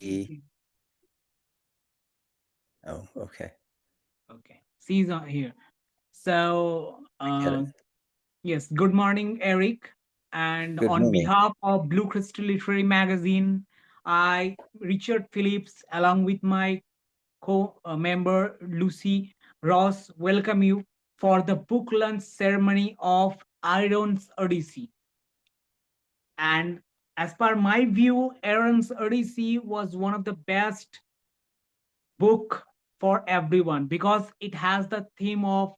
Okay. Oh, okay. Okay. She's on here. So, I get it. yes, good morning, Eric. And Good on morning. behalf of Blue Crystal Literary Magazine, I, Richard Phillips, along with my co-member Lucy Ross, welcome you for the book launch ceremony of Iron's Odyssey. And as per my view, Aaron's Odyssey was one of the best book for everyone because it has the theme of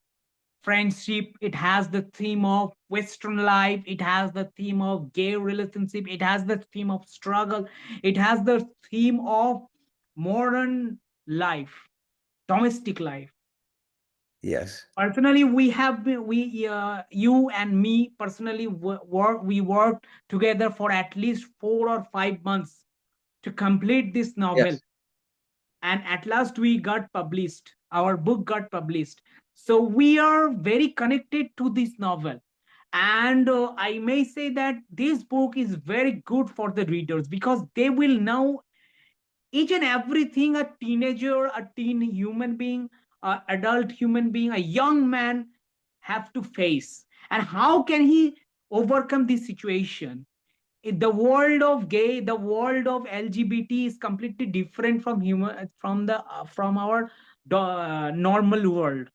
friendship, it has the theme of western life, it has the theme of gay relationship, it has the theme of struggle, it has the theme of modern life, domestic life. Yes. Personally, we have been, we you and me personally we worked together for at least 4 or 5 months to complete this novel, Yes. and at last we got published, our book got published. So we are very connected to this novel, and I may say that this book is very good for the readers because they will know each and everything a teenager, a teen human being, a adult human being, a young man have to face, and how can he overcome this situation. The world of gay, the world of LGBT is completely different from human, from the from our normal world.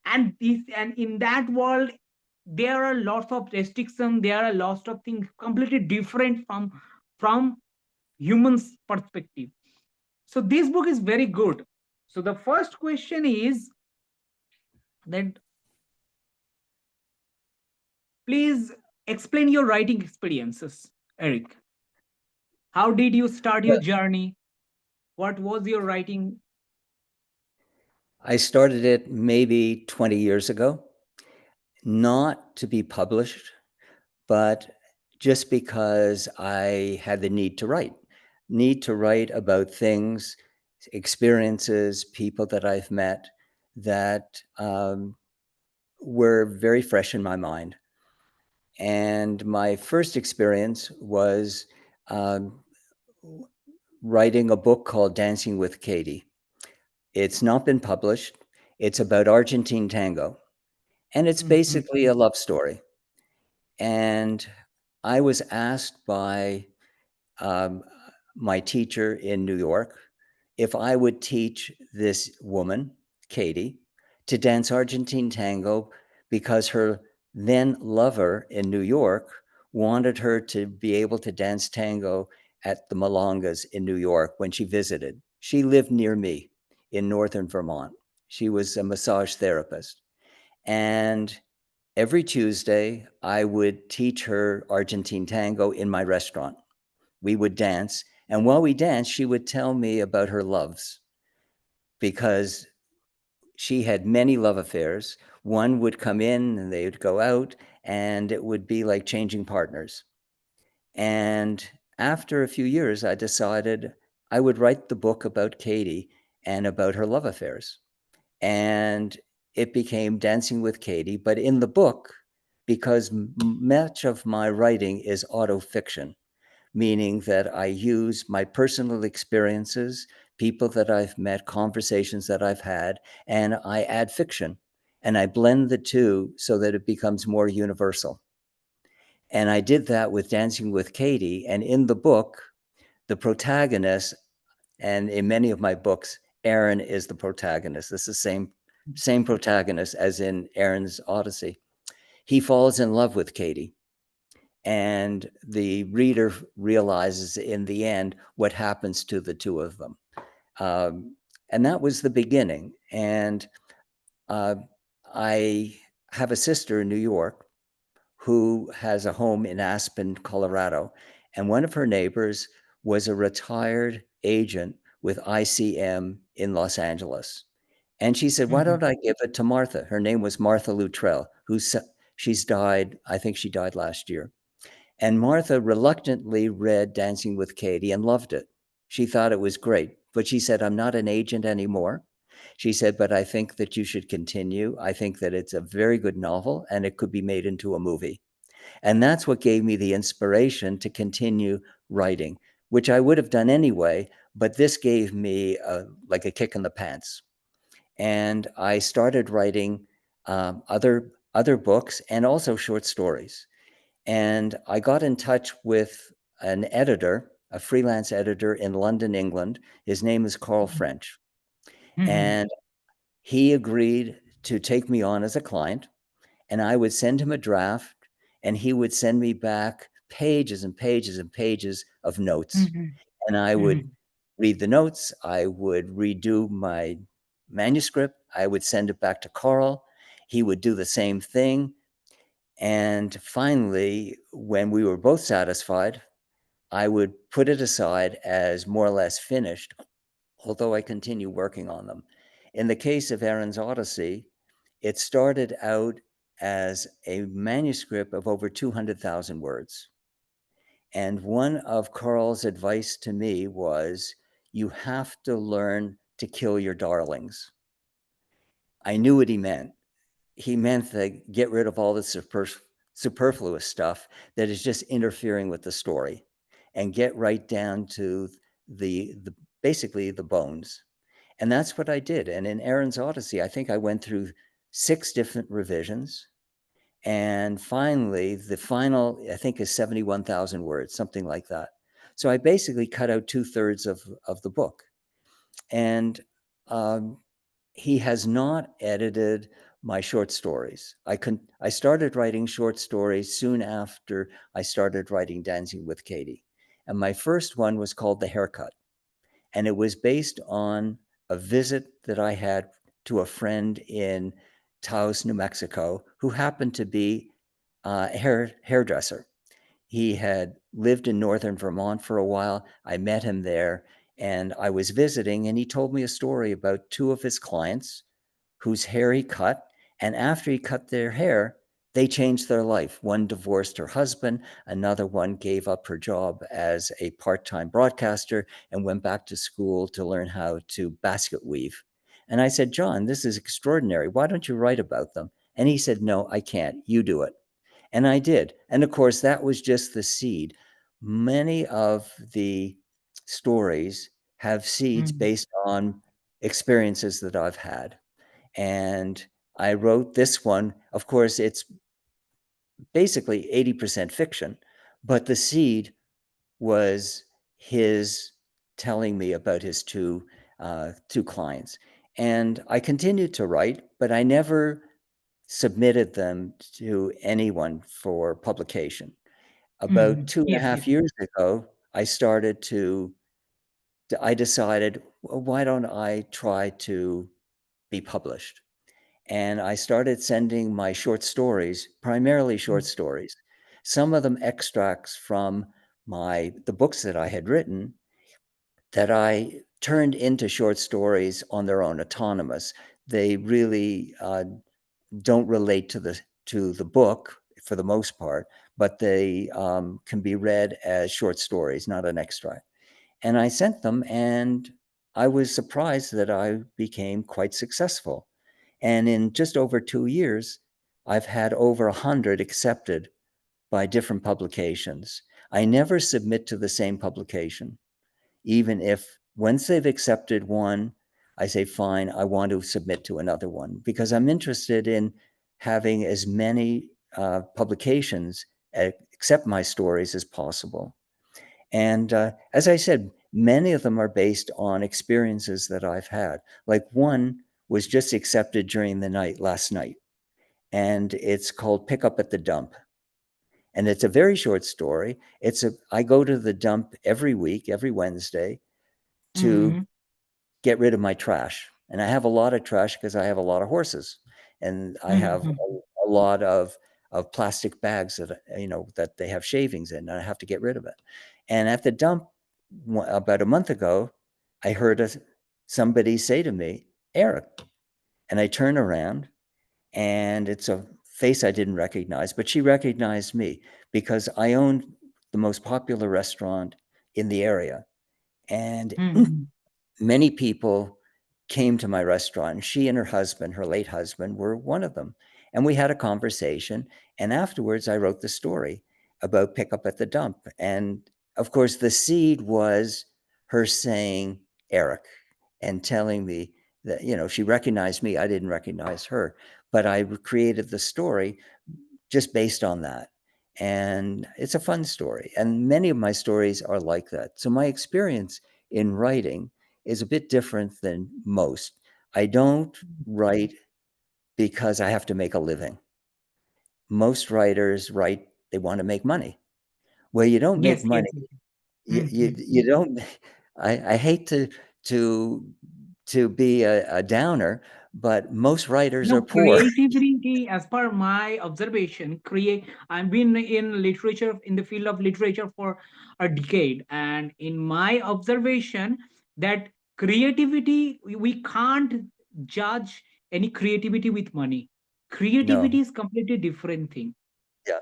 And this, and in that world there are lots of restrictions, there are lots of things completely different from humans perspective. So this book is very good. So the first question is that, please explain your writing experiences, Eric. How did you start your Well, journey? What was your writing? I started it maybe 20 years ago, not to be published, but just because I had the need to write about things, experiences, people that I've met that were very fresh in my mind. And my first experience was um, writing a book called Dancing with Katie. It's not been published. It's about Argentine tango, and it's basically Mhm. a love story. And I was asked by um, my teacher in New York if I would teach this woman, Katie, to dance Argentine tango because her then lover in New York wanted her to be able to dance tango at the Malongas in New York when she visited. She lived near me in northern Vermont. She was a massage therapist. And every Tuesday, I would teach her Argentine tango in my restaurant. We would dance. And while we danced, she would tell me about her loves because she had many love affairs. One would come in and they would go out, and it would be like changing partners. And after a few years, I decided I would write the book about Katie and about her love affairs. And it became Dancing with Katie. But in the book, because much of my writing is autofiction, meaning that I use my personal experiences, people that I've met, conversations that I've had, and I add fiction. And I blend the two so that it becomes more universal. And I did that with Dancing with Katie. And in the book, the protagonist, and in many of my books, Aaron is the protagonist. It's the same protagonist as in Aaron's Odyssey. He falls in love with Katie, and the reader realizes in the end what happens to the two of them. Um, and that was the beginning. And uh, I have a sister in New York who has a home in Aspen, Colorado. And one of her neighbors was a retired agent with ICM in Los Angeles. And she said, "Why don't Mhm. I give it to Martha?" Her name was Martha Luttrell, she's died, I think she died last year. And Martha reluctantly read Dancing with Katie and loved it. She thought it was great, but she said, "I'm not an agent anymore." She said, "But I think that you should continue. I think that it's a very good novel and it could be made into a movie." And that's what gave me the inspiration to continue writing, which I would have done anyway, but this gave me like a kick in the pants. And I started writing other books and also short stories. And I got in touch with an editor, a freelance editor in London, England. His name is Carl French. Mhm. And he agreed to take me on as a client. And I would send him a draft, and he would send me back pages and pages and pages of notes. Mhm. And I would Mhm. read the notes. I would redo my manuscript. I would send it back to Carl. He would do the same thing. And finally, when we were both satisfied, I would put it aside as more or less finished, although I continue working on them. In the case of Aaron's Odyssey, it started out as a manuscript of over 200,000 words. And one of Carl's advice to me was, you have to learn to kill your darlings. I knew what he meant. He meant to get rid of all the superfluous stuff that is just interfering with the story and get right down to the basically the bones. And that's what I did. And in Aaron's Odyssey, I think I went through 6 different revisions. And finally, the final, I think, is 71,000 words, something like that. So I basically cut out 2/3 of the book. And um, he has not edited my short stories. I started writing short stories soon after I started writing Dancing with Katie. And my first one was called The Haircut. And it was based on a visit that I had to a friend in Taos, New Mexico, who happened to be a hairdresser. He had lived in northern Vermont for a while. I met him there and I was visiting, and he told me a story about 2 of his clients whose hair he cut. And after he cut their hair, they changed their life. One divorced her husband, another one gave up her job as a part time broadcaster and went back to school to learn how to basket weave. And I said, John, this is extraordinary. Why don't you write about them? And he said, no, I can't. You do it. And I did. And of course, that was just the seed. Many of the stories have seeds Mhm. based on experiences that I've had. And I wrote this one. Of course, it's basically 80% fiction, but the seed was his telling me about his two clients. And I continued to write, but I never submitted them to anyone for publication. About Mhm. two and a Yes, half yes. years ago, I decided, well, why don't I try to be published? And I started sending my short stories, primarily short stories, some of them extracts from the books that I had written that I turned into short stories on their own, autonomous. They really don't relate to the book for the most part, but they can be read as short stories, not an extract. And I sent them, and I was surprised that I became quite successful. And in just over 2 years, I've had over 100 accepted by different publications. I never submit to the same publication, even if once they've accepted one, I say, fine, I want to submit to another one because I'm interested in having as many publications accept my stories as possible. And as I said, many of them are based on experiences that I've had. Like one was just accepted during the night last night, and it's called Pick Up at the Dump. And it's a very short story. I go to the dump every week, every Wednesday, to Mhm. get rid of my trash. And I have a lot of trash because I have a lot of horses, and I have Mhm. a lot of plastic bags that they have shavings in, and I have to get rid of it. And at the dump, about a month ago, I heard somebody say to me, Eric, and I turn around, and it's a face I didn't recognize, but she recognized me because I owned the most popular restaurant in the area. And Mhm. many people came to my restaurant, and she and her husband, her late husband, were one of them. And we had a conversation. And afterwards, I wrote the story about Pick Up at the Dump. And of course, the seed was her saying Eric and telling me that, she recognized me. I didn't recognize her, but I created the story just based on that. And it's a fun story. And many of my stories are like that. So my experience in writing is a bit different than most. I don't write because I have to make a living. Most writers write, they want to make money. Well, you don't make Yes, yes, money. yes. You don't. I hate to to be a downer, but most writers are No, poor. creativity, as per my observation, create. I've been in literature, in the field of literature for a decade, and in my observation, that creativity, we can't judge any creativity with money. Creativity No, is completely different thing. yeah,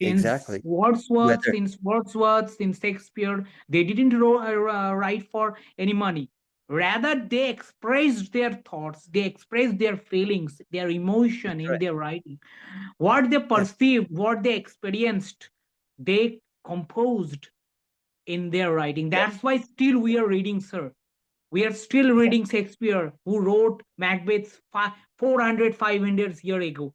Since exactly. Wordsworth, Whether since Wordsworth, since Shakespeare, they didn't write for any money. Rather, they expressed their thoughts, they expressed their feelings, their emotion that's in right. their writing. What they Yeah, perceived, what they experienced, they composed in their writing. yeah, That's why still we are reading, sir. We are still yeah. reading Shakespeare, who wrote Macbeth 400, 500 years ago.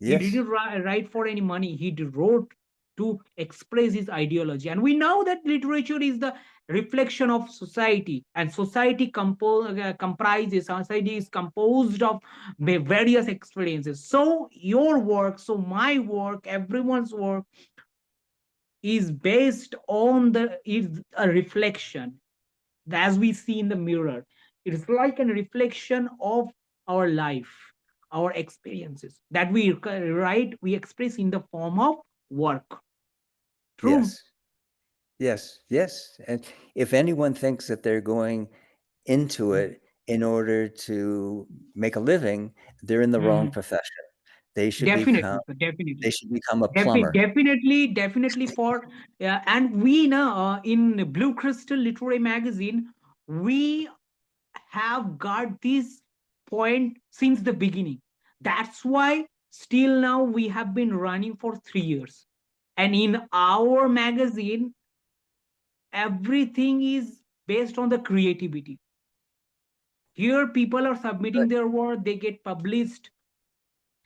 He Yes, didn't write for any money. He wrote to express his ideology. And we know that literature is the reflection of society, and society is composed of various experiences. So your work, so my work, everyone's work is based on the is a reflection, as we see in the mirror. It's like a reflection of our life, our experiences that we write, we express in the form of work. True. yes, yes, yes. And if anyone thinks that they're going into it in order to make a living, they're in the wrong Mhm. profession. They should become Definitely, sir, definitely. they should become a plumber. Definitely for and we know in Blue Crystal Literary Magazine, we have got this point since the beginning. That's why still now we have been running for 3 years. And in our magazine, everything is based on the creativity. Here, people are submitting Good. their work, they get published.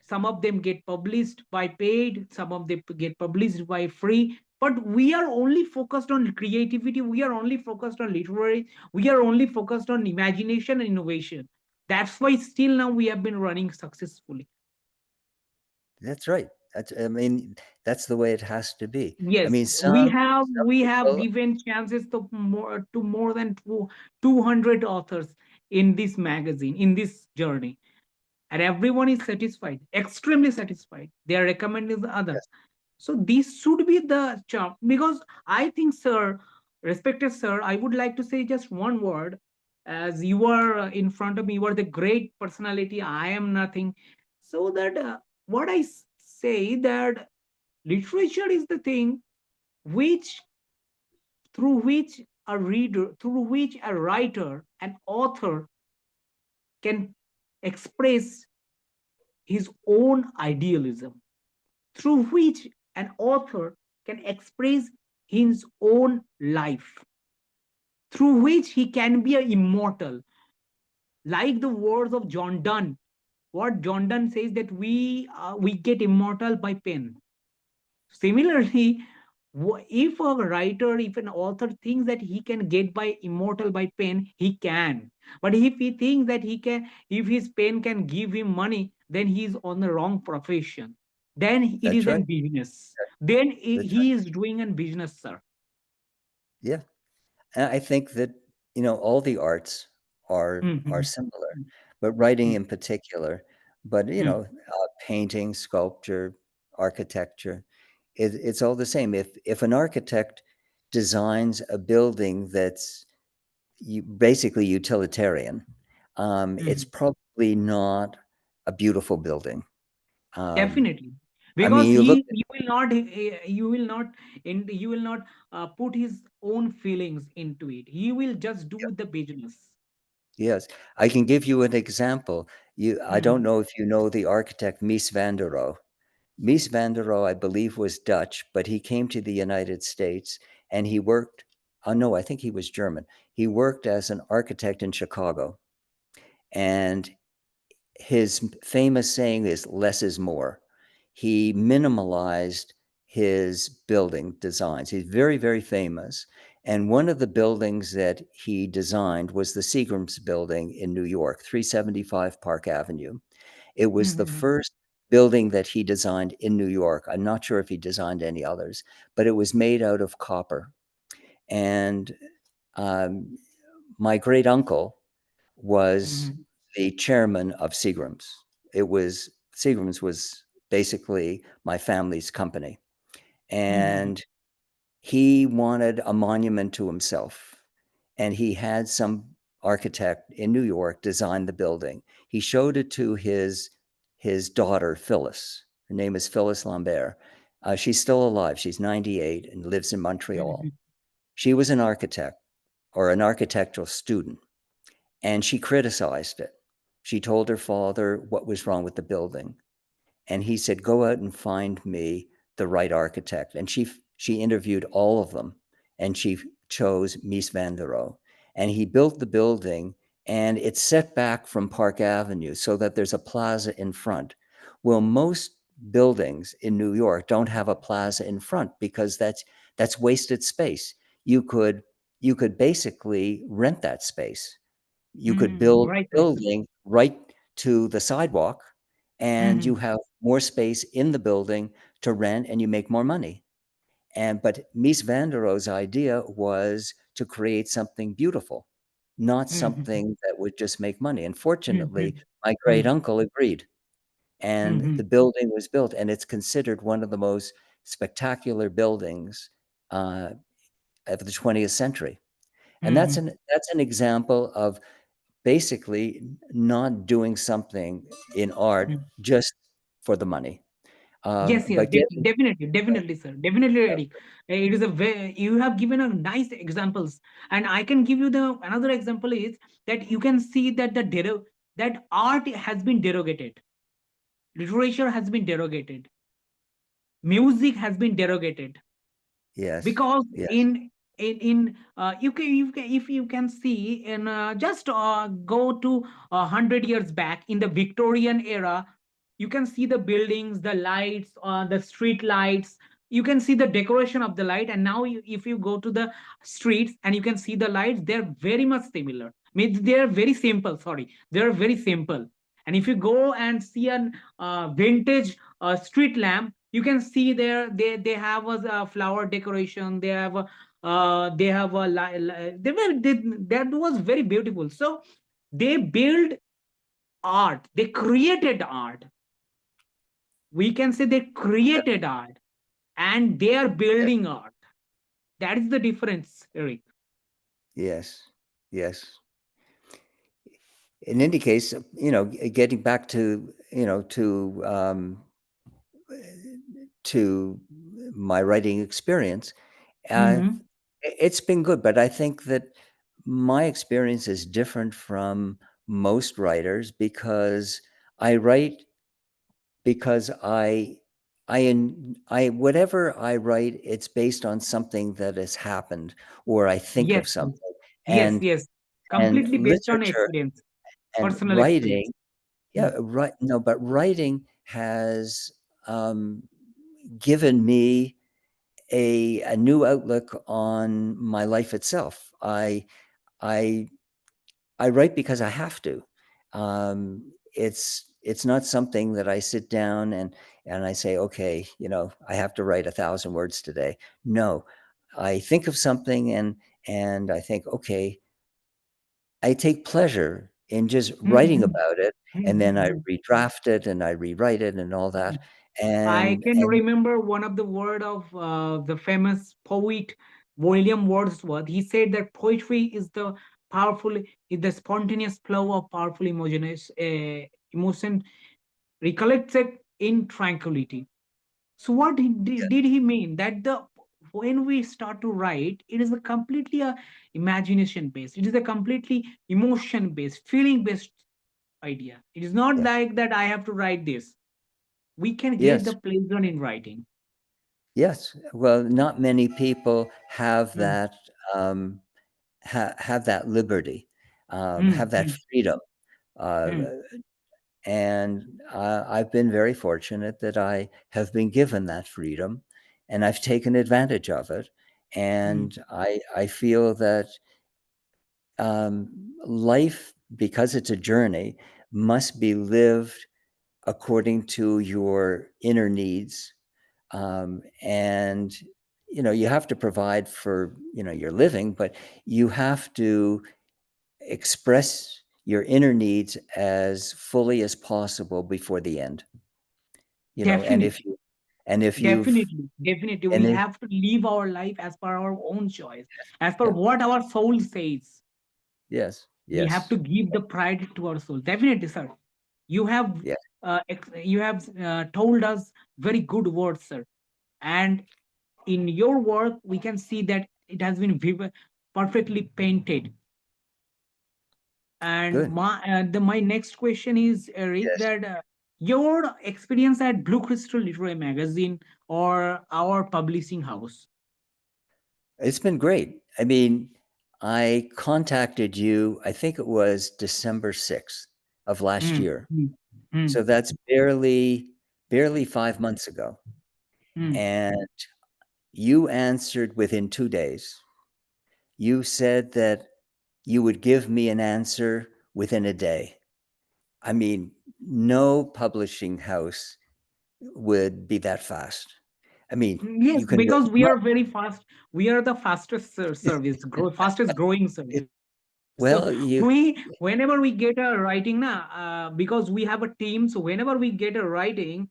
Some of them get published by paid, some of them get published by free. But we are only focused on creativity, we are only focused on literary, we are only focused on imagination and innovation. That's why still now we have been running successfully. That's right. I mean, that's the way it has to be. I Yes, mean, some we have people, given chances to more than 200 authors in this magazine, in this journey, and everyone is satisfied, extremely satisfied. They are recommending the others. yes, So this should be the charm, because I think, sir, respected sir, I would like to say just one word. As you are in front of me, you are the great personality. I am nothing. So that what I say that literature is the thing which through which a writer, an author can express his own idealism, through which an author can express his own life, through which he can be immortal. Like the words of John Donne, what John Donne says that we get immortal by pen. Similarly, if a writer, if an author thinks that he can get by immortal by pen, he can. But if he thinks that he can, if his pen can give him money, then he is on the wrong profession. Then it that's is a right. business. Then That's right. he is doing a business, sir. Yeah. And I think that, all the arts are Mhm. similar, but writing Mhm. in particular, but, Mhm. painting, sculpture, architecture, it's all the same. If an architect designs a building that's basically utilitarian, it's Mhm. probably not a beautiful building. Um, Definitely, I mean, because you look he you will not put his own feelings into it. He will just do the business. Yes, I can give you an example. I don't Mhm. know if you know the architect Mies van der Rohe. Mies van der Rohe, I believe, was Dutch, but he came to the United States and he worked. no, I think he was German. He worked as an architect in Chicago, and his famous saying is less is more. He minimalized his building designs. He's very, very famous. And one of the buildings that he designed was the Seagram's building in New York, 375 Park Avenue. It was the Mm-hmm. first building that he designed in New York. I'm not sure if he designed any others, but it was made out of copper. And um, my great uncle was Mm-hmm. the chairman of Seagram's. It was Seagram's was basically my family's company, Mm-hmm. and he wanted a monument to himself, and he had some architect in New York design the building. He showed it to his daughter Phyllis. Her name is Phyllis Lambert. She's still alive. She's 98 and lives in Montreal. Mm-hmm. She was an architect or an architectural student, and she criticized it. She told her father what was wrong with the building, and he said, "Go out and find me the right architect." And she interviewed all of them, and she chose Mies van der Rohe. And he built the building, and it's set back from Park Avenue so that there's a plaza in front. Well, most buildings in New York don't have a plaza in front because that's wasted space. You could you could basically rent that space. You could Mm-hmm. build Right, a right. building right to the sidewalk, and you Mm-hmm. have more space in the building to rent, and you make more money. But Mies van der Rohe's idea was to create something beautiful, not Mm-hmm. something that would just make money. And fortunately, my great Mm-hmm. uncle agreed, and Mm-hmm. the building was built, and it's considered one of the most spectacular buildings uh, of the 20th century. And Mm-hmm. that's an example of basically not doing something in art Mm-hmm. just for the money, Yes, yes, but getting definitely, definitely, sir, definitely, Eric. It is a very, you have given a nice examples, and I can give you the another example is that you can see that that art has been derogated, literature has been derogated, music has been derogated, yes, because yes, in you can if you can see in just go to 100 years back in the Victorian era, you can see the buildings, the lights, the street lights, you can see the decoration of the light. And now if you go to the streets and you can see the lights, they're very much similar, means they're very simple, sorry, they're very simple. And if you go and see an vintage street lamp, you can see there they have a flower decoration, they have a that was very beautiful. So they build art, they created art, we can say they yeah, created art, and they are yes, building art. That is the difference, Eric. yes, yes. In any case, getting back to to my writing experience, uh, Mm-hmm. it's been good. But I think that my experience is different from most writers because I write because I whatever I write, it's based on something that has happened or I think Yes, of yes, something. yes, And yes, and completely based on literature experience, and personal writing, experience. yeah, right. No, but writing has given me a new outlook on my life itself. I I write because I have to. It's not something that I sit down and I say, okay, I have to write 1,000 words today. No, I think of something and I think, okay, I take pleasure in just writing Mm-hmm. about it, and then I Mm-hmm. redraft it and I rewrite it and all that. I And can and remember one of the word of the famous poet William Wordsworth. He said that poetry is the powerful, is the spontaneous flow of powerful emotion recollected in tranquility. So what did he mean? That the when we start to write, it is a completely imagination based. It is a completely emotion based, feeling based idea. It is not yeah, like that I have to write this. We can get the yes, pleasure in writing. Yes. Well, not many people have Mm, that um, have that liberty, mm, have that mm, freedom, uh, mm, and I've been very fortunate that I have been given that freedom, and I've taken advantage of it. mm. And I feel that life, because it's a journey, must be lived according to your inner needs, and you have to provide for your living, but you have to express your inner needs as fully as possible before the end. And Definitely, if you've definitely. and We if have to live our life as per our own choice, as per yeah, what our soul says. yes, We have to yes, give the pride to our soul. Definitely, sir. You have yeah, told us very good words, sir. And in your work, we can see that it has been perfectly painted. And good. my next question is, Rick, Yes, that your experience at Blue Crystal Literary Magazine or our publishing house. it's been great. I mean, I contacted you, I think it was December 6th of last Mm, year. mm, mm, So that's barely 5 months ago. mm. And you answered within 2 days. You said that you would give me an answer within a day. I mean, no publishing house would be that fast. I mean, Yes, you can wait because we are very fast. We are the fastest fastest growing service. So well, you whenever we get a writing, because we have a team, so whenever we get a writing,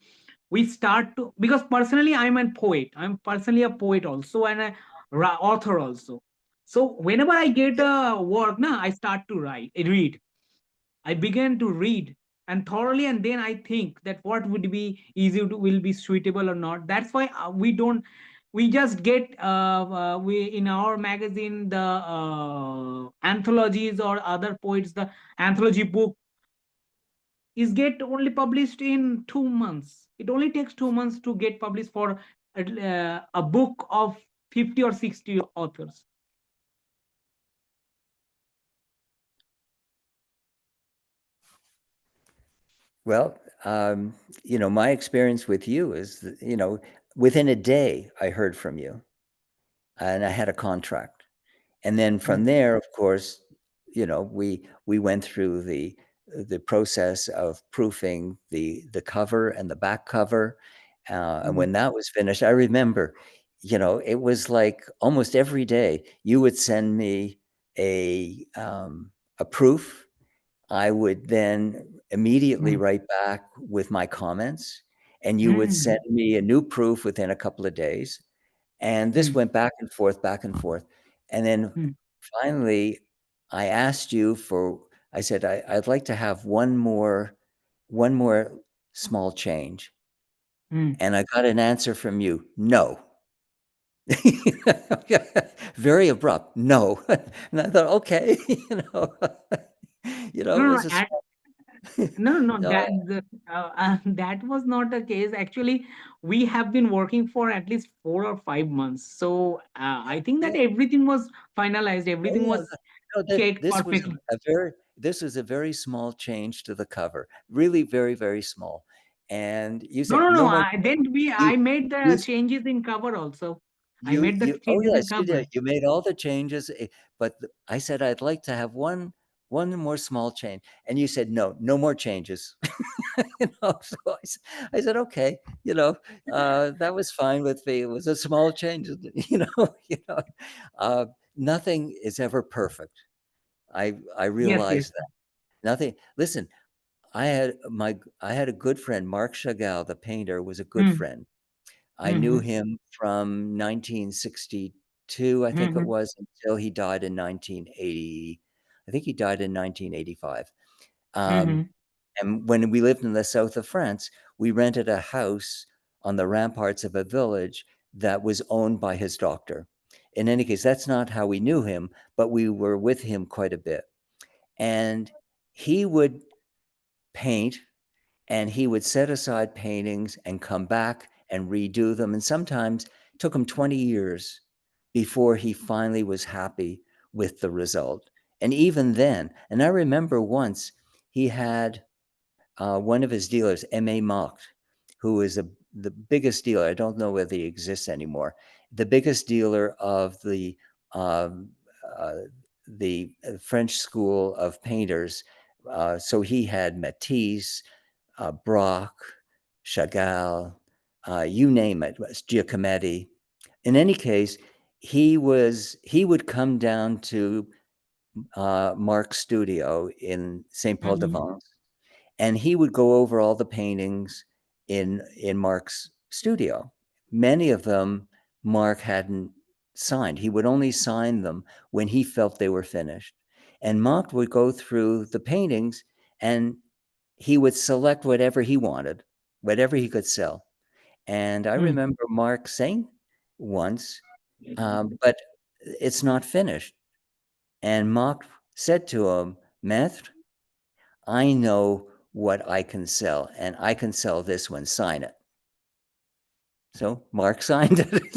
we start to, because personally I'm a poet. I'm personally a poet also, and a author also. So whenever I get a work, I start to read. I began to read and thoroughly, and then I think that what would be easy to will be suitable or not. That's why we don't. We just get we in our magazine the anthologies or other poets. The anthology book is get only published in 2 months. It only takes 2 months to get published for a book of 50 or 60 authors. well, my experience with you is, within a day I heard from you and I had a contract. And then from Mm, there, of course, we went through the process of proofing the cover and the back cover. And mm, when that was finished, I remember, it was like almost every day you would send me a proof. I would then immediately mm, write back with my comments, and you would mm, send me a new proof within a couple of days. And this mm, went back and forth, back and forth. And then mm, finally, I asked you for, I said, I'd like to have one more small change. mm. And I got an answer from you, no. Very abrupt, no. And I thought, okay, No, it no, was no. a small, No, no, no, no, that was not the case. Actually, we have been working for at least 4 or 5 months. So I think that yeah, everything was finalized. oh Everything yeah, was no, checked this was perfectly. a very small change to the cover, really very, very small. And you No, said, no, no no. more, I you, made you the changes in cover also. I You made the you oh, changes in yes, you cover. did. You made all the changes, but I said, "I'd like to have one more small change," and you said, "No, no more changes." So I said, "Okay," that was fine with me. It was a small change, uh, nothing is ever perfect. I Yes, yes. realize that. Nothing listen, I had a good friend, Marc Chagall, the painter, was a good Mm, friend. I knew mm, him from 1962, I think it mm, was, until he died in 1980. I think he died in 1985. Um, mm, and when we lived in the south of France, we rented a house on the ramparts of a village that was owned by his doctor. In any case, that's not how we knew him, but we were with him quite a bit. And he would paint and he would set aside paintings and come back and redo them. And sometimes it took him 20 years before he finally was happy with the result. And even then, and I remember once he had one of his dealers, M.A. Mock, who is the biggest dealer. I don't know whether he exists anymore. The biggest dealer of um, uh, the French school of painters. So he had Matisse, Braque, Chagall, you name it, Giacometti. In any case, he would come down to Mark's studio in Saint Paul de Mhm. Vence, and he would go over all the paintings in Mark's studio. Many of them Mark hadn't signed. He would only sign them when he felt they were finished. And Mark would go through the paintings and he would select whatever he wanted, whatever he could sell. And I Mm. remember Mark saying once, but it's not finished. And Mark said to him, Maître, I know what I can sell, and I can sell this one. Sign it. So Mark signed it.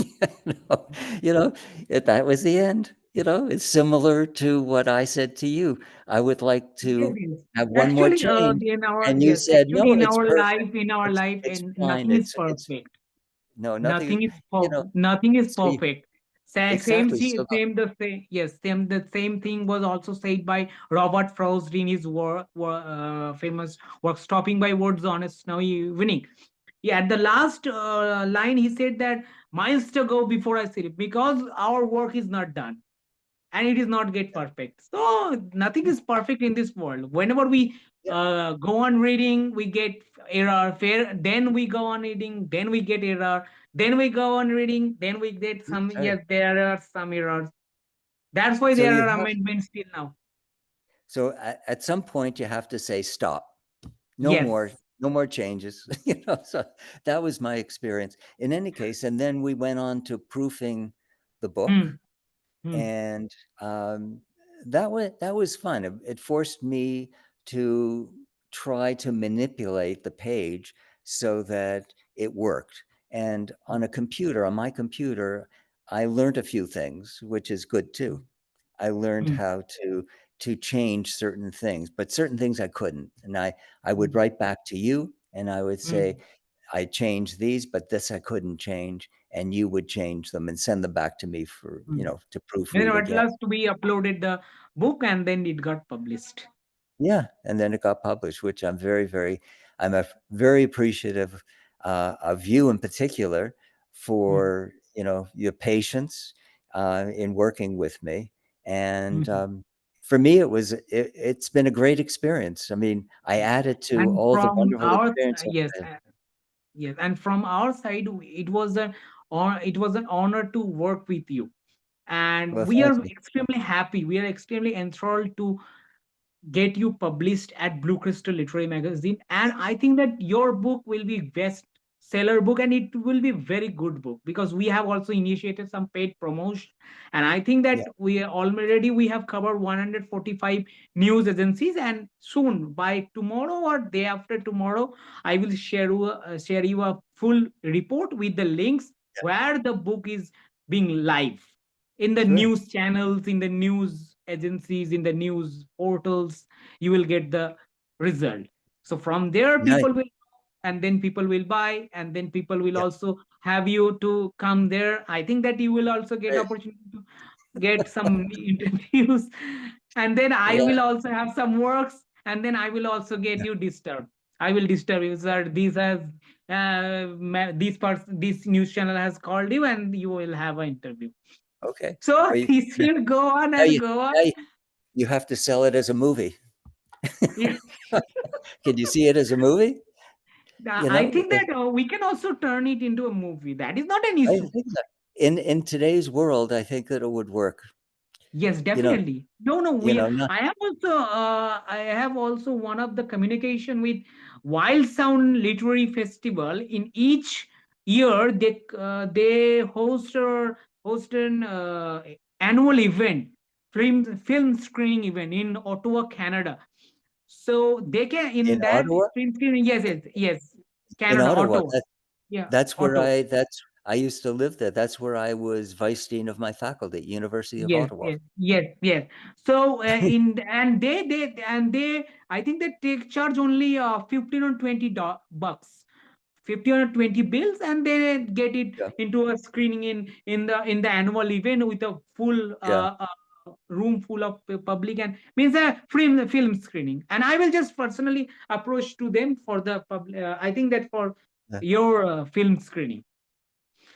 You know, that was the end. It's similar to what I said to you. I would like Yes, to yes. have one more Actually, change, in our and you yes, said, actually no, it's perfect. in our life, It's and fine. nothing is It's perfect. no, nothing is. Nothing is You know, nothing is so perfect. exactly. So Same the same yes same the same thing was also said by Robert Frost in his famous work Stopping by Woods on a Snowy Evening. Yeah, at the last line he said that miles to go before I sleep because our work is not done and it is not get perfect. So nothing is perfect in this world. Whenever we yeah, go on reading, we get error. Fair, then we go on reading, then we get error. Then we go on reading, then we get some. that's right. Yes, there are some errors. That's why So there you are have amendments till now. so at some point you have to say stop. No more, Yes. no more changes. So that was my experience. In any case, and then we went on to proofing the book, Hmm. Hmm. and um, that was fun. It forced me to try to manipulate the page so that it worked. And on my computer, I learned a few things, which is good too. I learned Hmm. how to change certain things, but certain things I couldn't. And I would Hmm. write back to you and I would say, Hmm. I changed these, but this I couldn't change. And you would change them and send them back to me for, Hmm. to Then proofread at again. last we uploaded the book and then it got published. Yeah. And then it got published, which I'm very appreciative of you in particular Hmm. for, your patience in working with me. And Hmm. for me, it's been a great experience. I mean, I added to And all the from wonderful our experience I've yes, had. yes, and from our side, it was an honor to work with you, and Well, we thank are you. extremely happy. We are extremely enthralled to get you published at Blue Crystal Literary Magazine. And I think that your book will be best seller book and it will be very good book because we have also initiated some paid promotion. And I think that Yeah, we have covered 145 news agencies and soon by tomorrow or day after tomorrow, I will share you a full report with the links yeah, where the book is being live in the sure. news channels, in the news agencies, in the news portals, you will get the result. So from there, Nice. people will, and then people will buy, and then people will Yeah, also have you to come there. I think that you will also get great. opportunity to get some interviews, and then I Yeah, will also have some works, and then I will also get yeah. you disturbed. I will disturb you, sir. This news channel has called you, and you will have an interview. Okay. So Well, this now, will go on now and you, go on. now you have to sell it as a movie. Yeah. Can you see it as a movie? I think Because that we can also turn it into a movie. That is not an I issue. think that in today's world, I think that it would work. Yes, You know, definitely. No, no. We. not I have also one of the communication with Wild Sound Literary Festival. In each year, they host an annual event, film screening event in Ottawa, Canada. So they can in in that Ottawa. film screening. Yes, yes, yes. In Canada, Ottawa, Ottawa. Yeah, That's where Otto. I used to live there. That's where I was vice dean of my faculty at University of Yes, Ottawa. yes, yes, yes. So in and they I think they take charge only 15 or 20 bucks, 50 or 20 bills, and they get it Yeah, into a screening in the annual event with a full yeah, room full of public, and means a film screening. And I will just personally approach to them for the public. I think that for yeah. your film screening.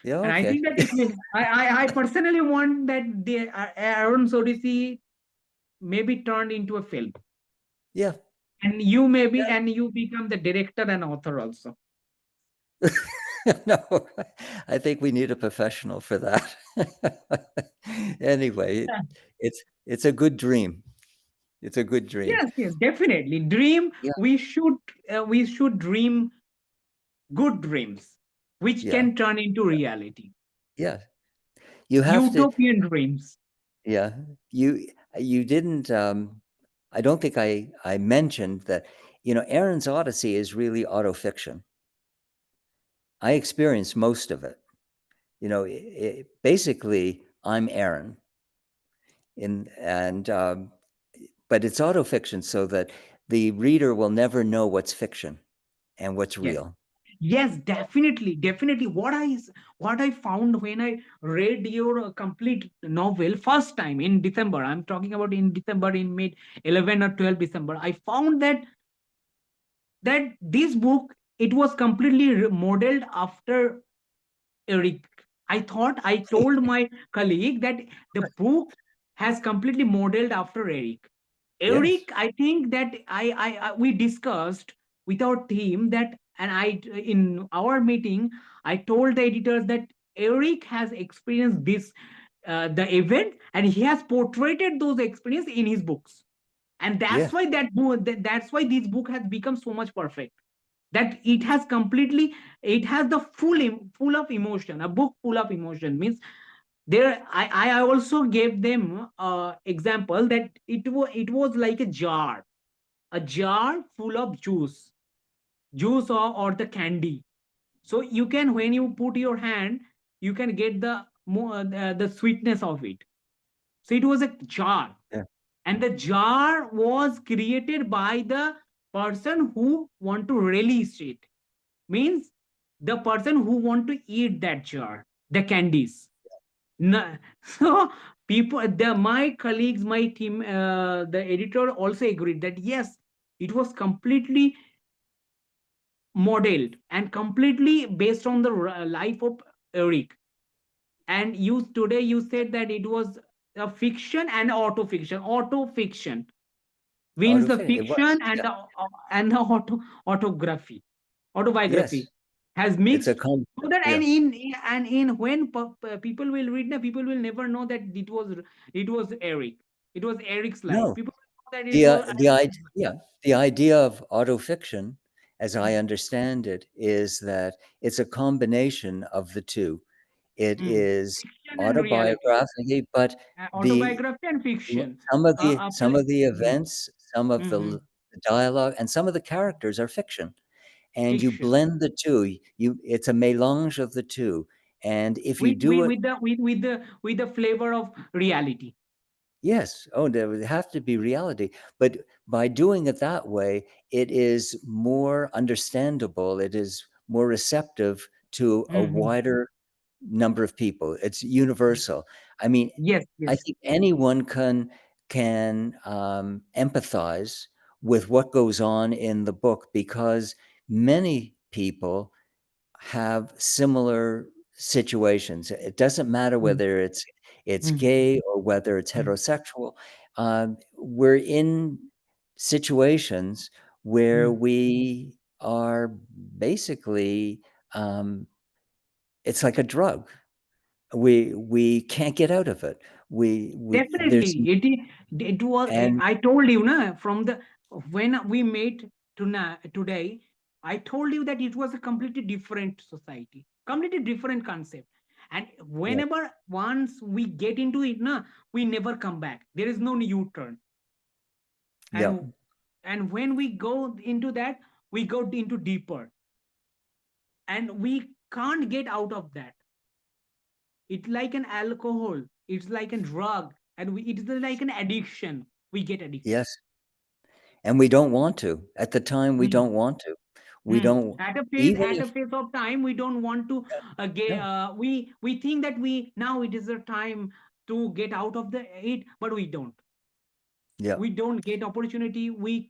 Yeah, And I okay. think that it will. I personally want that the Aaron's Odyssey may be turned into a film, Yeah, and you become the director and author also. no, I think we need a professional for that. Anyway, Yeah. it's a good dream. It's a good dream. Yes, yes, definitely. Dream. Yeah, We should dream good dreams, which yeah, can turn into reality. yeah. You have to, Utopian dreams. yeah. You didn't. I don't think I mentioned that. Aaron's Odyssey is really autofiction. I experienced most of it. Basically, I'm Aaron, and but it's autofiction, so that the reader will never know what's fiction and what's Yes. real. Yes, definitely, definitely. What I found when I read your complete novel first time in December. I'm talking about in December, in mid 11 or 12 December. I found that this book, it was completely modeled after Eric. I told my colleague that the book has completely modeled after Eric. Yes. Eric, I think that we discussed with our team that, and in our meeting, I told the editors that Eric has experienced the event, and he has portrayed those experiences in his books, and Yeah. that's why that's why this book has become so much perfect. That it has the full of emotion. A book full of emotion means there. I also gave them example that it was like a jar full of juice or the candy. So you can, when you put your hand, you can get the sweetness of it. So it was a jar, Yeah. and the jar was created by the person who want to release it, means the person who want to eat that jar, the candies. So my colleagues, my team, the editor also agreed that yes, it was completely modeled and completely based on the life of Eric. And you said that it was a fiction and auto fiction. Auto fiction means the It fiction was. and Yeah. the autography, Yes. autobiography has It's a mixed. com So that, yeah. and when people will read, people will never know that it was Eric. It was Eric's life. No. People will know that it The, was the Eric's idea, life. yeah, the idea of autofiction, as I understand it, is that it's a combination of the two. It Mm. is Fiction and reality. autobiography, but the Autobiography and fiction. some of the Mm, events, some of mhm. the dialogue, and some of the characters are fiction, and you Fiction blend the two. It's a mélange of the two, and if you with do with it, with the with the flavor of reality. yes. Oh, there would have to be reality. But by doing it that way, it is more understandable. It is more receptive to a Mhm. wider number of people. It's universal. I mean, Yes, I yes. think anyone can empathize with what goes on in the book, because many people have similar situations. It doesn't matter Mm, whether it's mm, gay or whether it's mm, heterosexual. We're in situations where mm. we are basically, um, it's like a drug. We can't get out of it. We there's Definitely, it was. and I told you, na, from the when we met today. I told you that it was a completely different society, completely different concept. And yeah, whenever once we get into it, na, we never come back. There is no U-turn. yeah, And when we go into that, we go into deeper, and we can't get out of that. It's like an alcohol, it's like a drug, and it is like an addiction. We get addicted. Yes. And we don't want to. At the time, we Mm, don't want to. We mm. don't, even At a if, phase of time, we don't want to get. no, We think that we now it is the time to get out of the it, but we don't. yeah, We don't get opportunity. We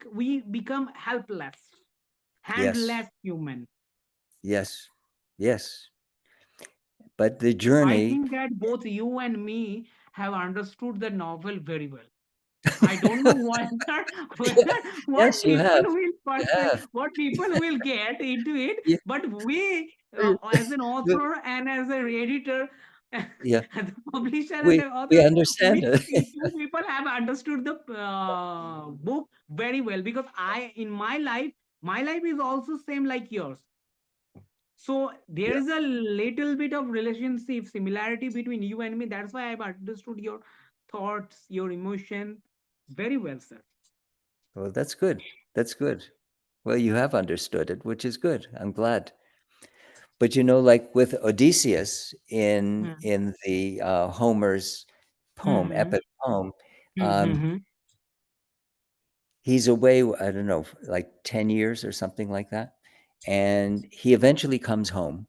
become helpless, yes, handless human. yes, yes. But the I journey, think that both you and me have understood the novel very well. I don't know whether what yes, you people have. will You perceive, have. what people will get into it, Yeah. but we, as an author and as a editor, as Yeah. a publisher and We an we author, understand we it. two people have understood the book very well, because in my life is also same like yours. So there Yeah. is a little bit of relationship similarity between you and me. That's why I've understood your thoughts, your emotion very well, sir. Well, that's good. That's good. Well, you have understood it, which is good. I'm glad. But like with Odysseus Hmm. in the Homer's poem, Hmm. epic poem, um, Hmm. he's away. I don't know, like 10 years or something like that, and he eventually comes home.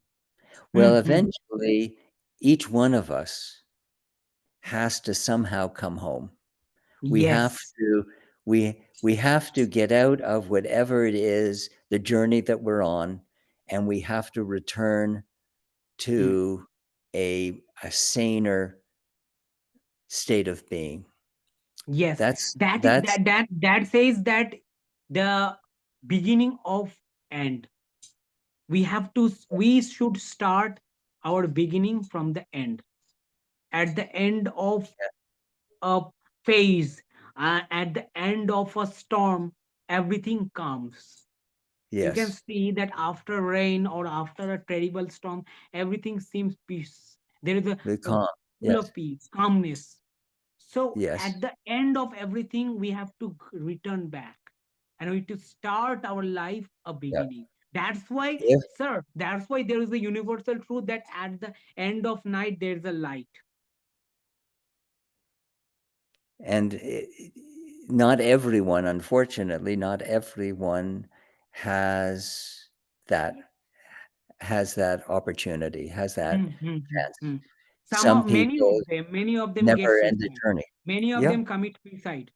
Well, Hmm. eventually, each one of us has to somehow come home. We have Yes. to we have to get out of whatever it is, the journey that we're on, and we have to return Hmm. to a saner state of being. Yes. That's That says that the beginning of end. We should start our beginning from the end. At the end of a phase, at the end of a storm, everything comes. You can yes, see that after rain or after a terrible storm, everything seems peace. There is the a calm. full Yes, of peace, calmness. So yes, at the end of everything, we have to return back and we to start our life a yeah. beginning. That's why, If sir, that's why there is a universal truth that at the end of night there's a light. and not everyone, unfortunately, not everyone has that that opportunity, has that Hmm, hmm, hmm, chance. hmm. Some people Many of them get never end the suicide. journey. Many of Yeah, them commit suicide.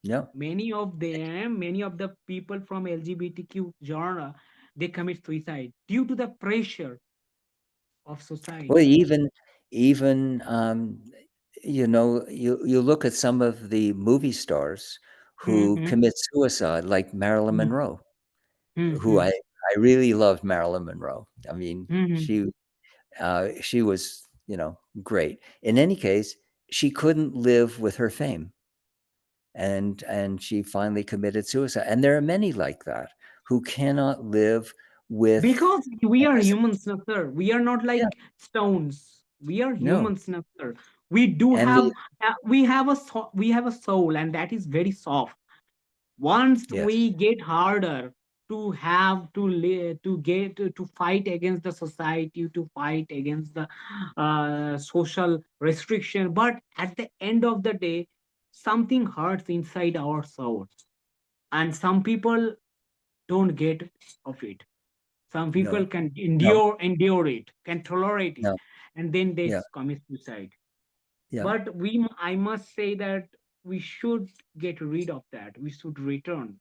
no. Many of the people from LGBTQ genre, they commit suicide due to the pressure of Well, society. even you look at some of the movie stars who Mm-hmm. commit suicide, like Marilyn Monroe, who Mm-hmm. I really loved Marilyn Monroe. I mean, Mm-hmm. she was, great. In any case, she couldn't live with her fame, and she finally committed suicide. And there are many like that who cannot live with Because we are this. humans, no, sir. We are not Yeah, like stones. We are no, humans, no, sir. We do and have, we have a soul, and that is very soft. Once yes, we get harder to have to to get to fight against the society, to fight against the social restriction, but at the end of the day, something hurts inside our souls, and some people don't get of it. Some people no, can no, endure it, can tolerate it, no, and then they yeah, commit suicide. yeah, But I must say that we should get rid of that. We should return,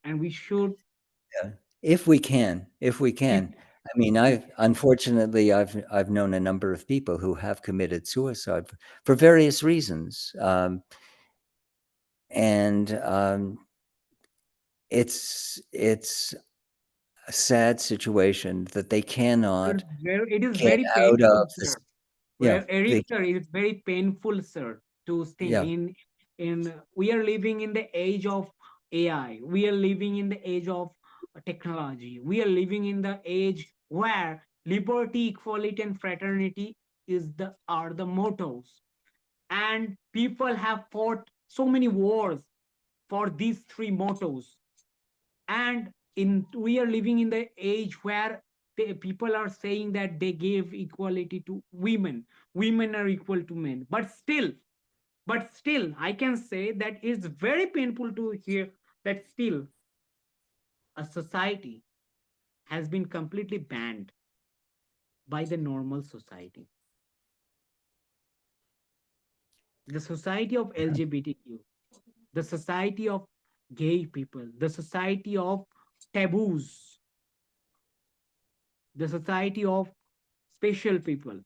and we should, yeah. If we if can. I mean, I've known a number of people who have committed suicide for various reasons, and it's a sad situation that they cannot it is get very out of painful, this. sir. Well, Eric, They, sir, it is very painful, sir, to think yeah, in we are living in the age of AI. We are living in the age of technology. We are living in the age where liberty, equality, and fraternity are the mottos. And people have fought so many wars for these three mottos. And in we are living in the age where people are saying that they gave equality to women, women are equal to men, but still I can say that it's very painful to hear that still a society has been completely banned by the normal society, the society of LGBTQ, the society of gay people, the society of taboos, the society of special people.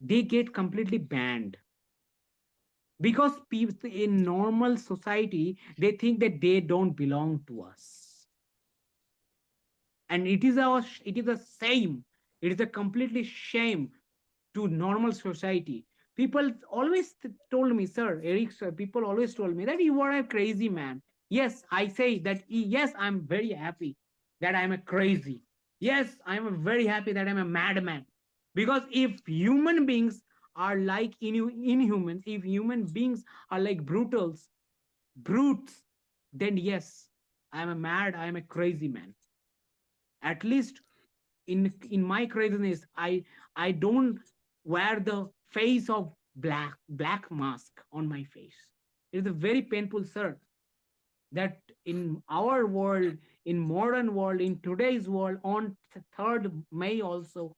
They get completely banned because people in normal society they think that they don't belong to us, and it is a shame. It is a completely shame to normal society. People always told me, sir, Eric, sir, people always told me that you are a crazy man. Yes, I say that, yes, I'm very happy that I'm a crazy. Yes, I'm very happy that I'm a madman. Because if human beings are like inhumans, if human beings are like brutes, then yes, I'm a mad, I'm a crazy man. At least in my craziness, I don't wear the face of black mask on my face. It is a very painful, sir, that in our world, in modern world, in today's world, on 3rd May also,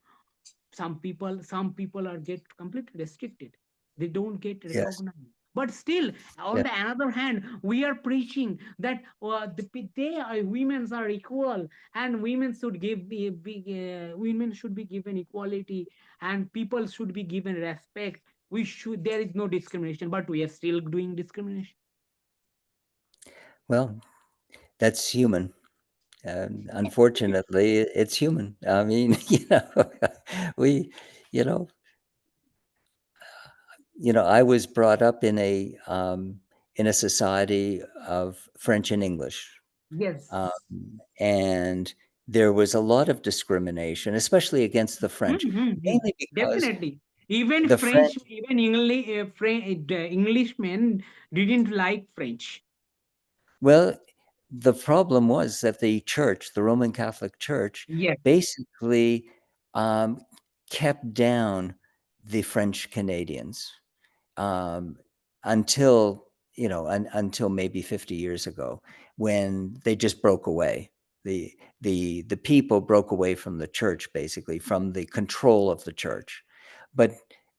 some people are get completely restricted, they don't get Yes. recognized. But still, on Yeah. the another hand, we are preaching that they are women are equal, and women should be given equality, and people should be given respect. There is no discrimination, but we are still doing discrimination. Well, that's human. Unfortunately, it's human. I mean, we, you know, I was brought up in a society of French and English, um, Yes. and there was a lot of discrimination, especially against the French, Mm-hmm. mainly because Definitely. Even the French. French, even English, Englishmen didn't like French. Well, the problem was that the church, the Roman Catholic Church, Yes. basically um, kept down the French Canadians um, until until maybe 50 years ago, when they just broke away. The people broke away from the church, basically from the control of the church. But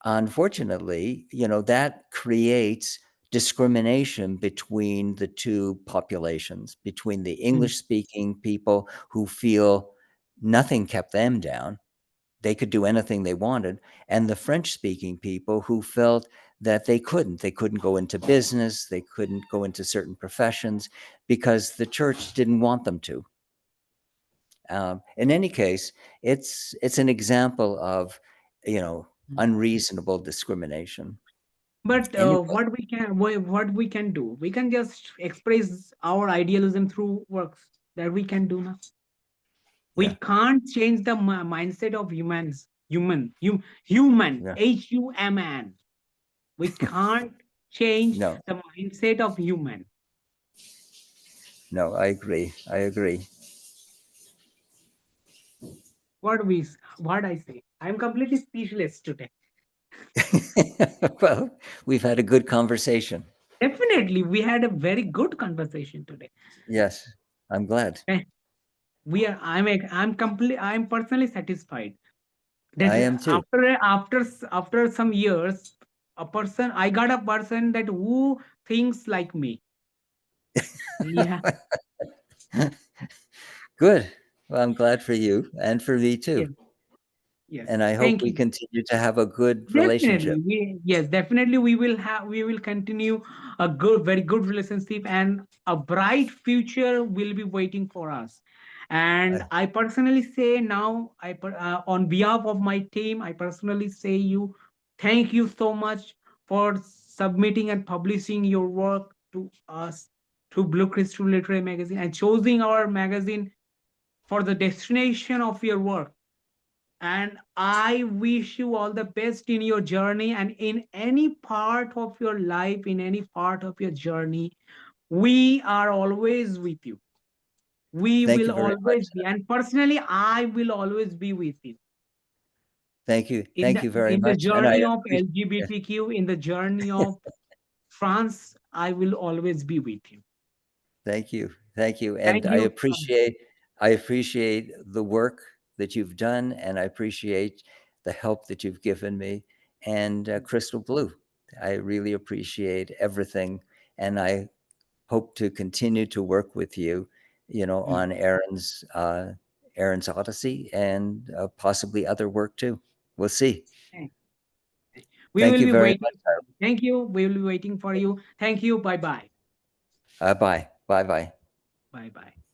unfortunately, that creates discrimination between the two populations, between the Mm. English speaking people who feel nothing kept them down, they could do anything they wanted, and the French speaking people who felt that they couldn't go into business, they couldn't go into certain professions because the church didn't want them to. In any case, it's an example of you know unreasonable discrimination. But Anyway, what we can do, we can just express our idealism through works that we can do now. We yeah, can't change the mindset of human, yeah, human. We can't change no, the mindset of human. no, I agree. What I say, I'm completely speechless today. Well, we've had a good conversation. Definitely, we had a very good conversation today. Yes, I'm glad. Eh, I'm personally satisfied that I am too. after some years, I got a person that who thinks like me. Yeah. Good. Well, I'm glad for you and for me too. Yes. Yes. And I hope Thank we you. continue to have a good relationship. Definitely, definitely we will continue a very good relationship, and a bright future will be waiting for us. And I, I personally say now, on behalf of my team, I personally say you thank you so much for submitting and publishing your work to us through Blue Crystal Literary Magazine and choosing our magazine for the destination of your work. And I wish you all the best in your journey, and in any part of your life, in any part of your journey. We are always with you. We Thank will you very much. always be, and personally, I will always be with you Thank you. in Thank you very the much. And I journey of appreciate it. LGBTQ, in the journey of France. I will always be with you. Thank you. Thank you. And Thank you. I appreciate the work that you've done, and I appreciate the help that you've given me. And Crystal Blue, I really appreciate everything. And I hope to continue to work with you, on Aaron's Odyssey and possibly other work too. We'll see. We Thank will you be very waiting for you. Thank you. We will be waiting for you. Thank you. Bye bye. much. Bye. Bye bye. Bye bye.